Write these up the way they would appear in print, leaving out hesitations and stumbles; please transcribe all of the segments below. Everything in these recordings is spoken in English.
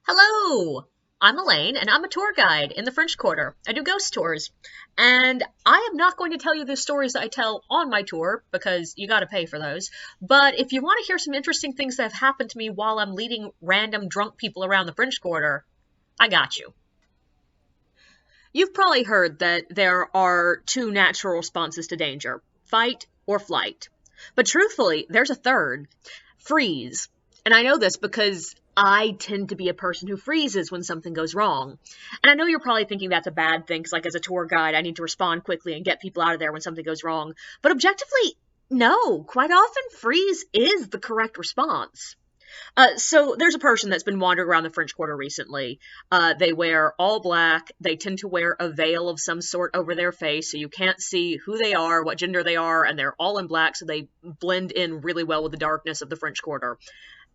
Hello! I'm Elaine, and I'm a tour guide in the French Quarter. I do ghost tours. And I am not going to tell you the stories that I tell on my tour, because you gotta pay for those. But if you want to hear some interesting things that have happened to me while I'm leading random drunk people around the French Quarter, I got you. You've probably heard that there are two natural responses to danger: fight or flight. But truthfully, there's a third: freeze. And I know this because I tend to be a person who freezes when something goes wrong. And I know you're probably thinking that's a bad thing, because, like, as a tour guide, I need to respond quickly and get people out of there when something goes wrong. But objectively, no. Quite often, freeze is the correct response. So there's a person that's been wandering around the French Quarter recently. They wear all black. They tend to wear a veil of some sort over their face, so you can't see who they are, what gender they are, and they're all in black, so they blend in really well with the darkness of the French Quarter.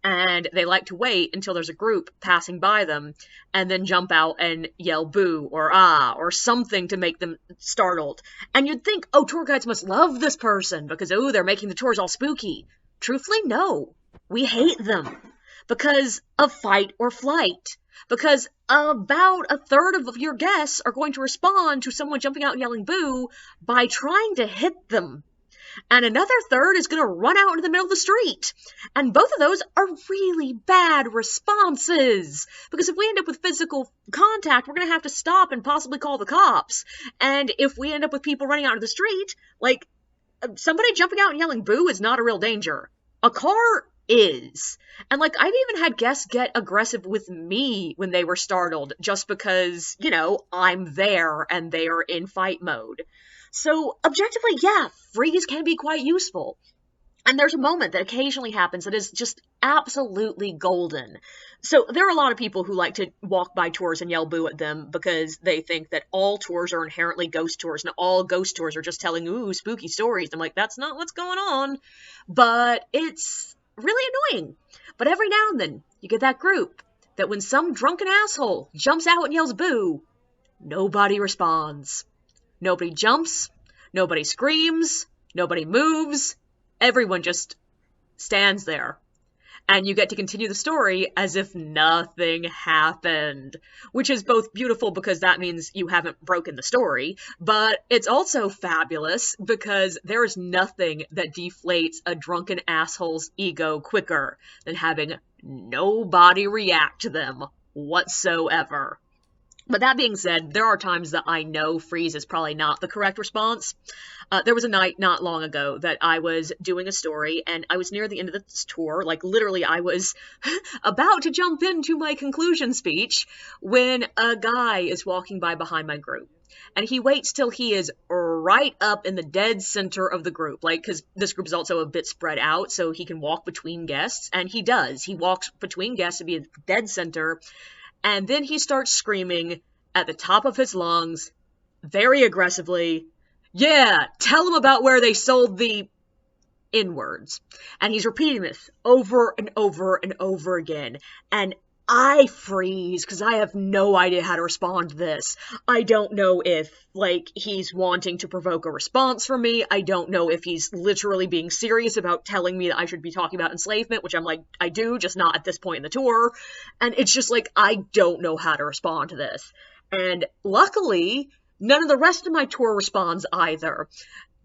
And they like to wait until there's a group passing by them and then jump out and yell boo or ah or something to make them startled. And you'd think, oh, tour guides must love this person because, oh, they're making the tours all spooky. Truthfully, no. We hate them because of fight or flight. Because about a third of your guests are going to respond to someone jumping out and yelling boo by trying to hit them. And another third is going to run out into the middle of the street. And both of those are really bad responses. Because if we end up with physical contact, we're going to have to stop and possibly call the cops. And if we end up with people running out into the street, like, somebody jumping out and yelling boo is not a real danger. A car is. And, like, I've even had guests get aggressive with me when they were startled, just because, I'm there and they are in fight mode. So, objectively, yeah, freeze can be quite useful. And there's a moment that occasionally happens that is just absolutely golden. So there are a lot of people who like to walk by tours and yell boo at them because they think that all tours are inherently ghost tours and all ghost tours are just telling, ooh, spooky stories. I'm like, that's not what's going on. But it's really annoying. But every now and then, you get that group that when some drunken asshole jumps out and yells boo, nobody responds. Nobody jumps, nobody screams, nobody moves, everyone just stands there. And you get to continue the story as if nothing happened, which is both beautiful because that means you haven't broken the story, but it's also fabulous because there is nothing that deflates a drunken asshole's ego quicker than having nobody react to them whatsoever. But that being said, there are times that I know freeze is probably not the correct response. There was a night not long ago that I was doing a story, and I was near the end of this tour. Like, literally, I was about to jump into my conclusion speech when a guy is walking by behind my group. And he waits till he is right up in the dead center of the group, like, because this group is also a bit spread out, so he can walk between guests, and he does. He walks between guests to be in the dead center. And then he starts screaming at the top of his lungs, very aggressively, yeah, tell them about where they sold the N-words. And he's repeating this over and over and over again. And I freeze because I have no idea how to respond to this. I don't know if, like, he's wanting to provoke a response from me. I don't know if he's literally being serious about telling me that I should be talking about enslavement, which I'm like, I do, just not at this point in the tour. And it's just like, I don't know how to respond to this. And luckily, none of the rest of my tour responds either.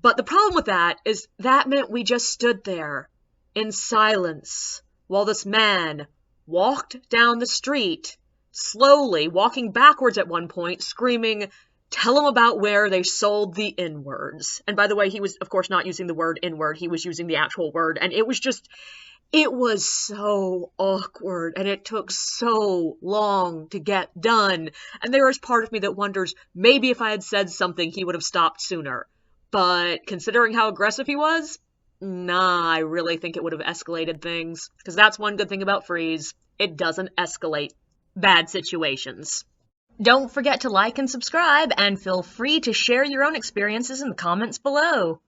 But the problem with that is that meant we just stood there in silence while this man walked down the street, slowly, walking backwards at one point, screaming, tell them about where they sold the N-words. And by the way, he was, of course, not using the word N-word, he was using the actual word, and it was so awkward, and it took so long to get done. And there is part of me that wonders, maybe if I had said something, he would have stopped sooner. But considering how aggressive he was, nah, I really think it would have escalated things. Because that's one good thing about freeze. It doesn't escalate bad situations. Don't forget to like and subscribe, and feel free to share your own experiences in the comments below.